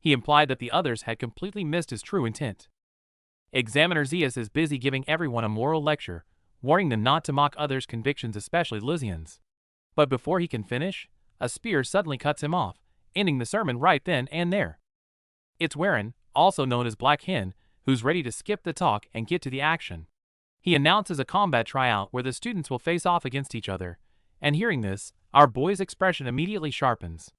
He implied that the others had completely missed his true intent. Examiner Zeus is busy giving everyone a moral lecture, warning them not to mock others' convictions, especially Lysian's. But before he can finish, a spear suddenly cuts him off, ending the sermon right then and there. It's Warren, also known as Black Hen, who's ready to skip the talk and get to the action. He announces a combat tryout where the students will face off against each other, and hearing this, our boy's expression immediately sharpens.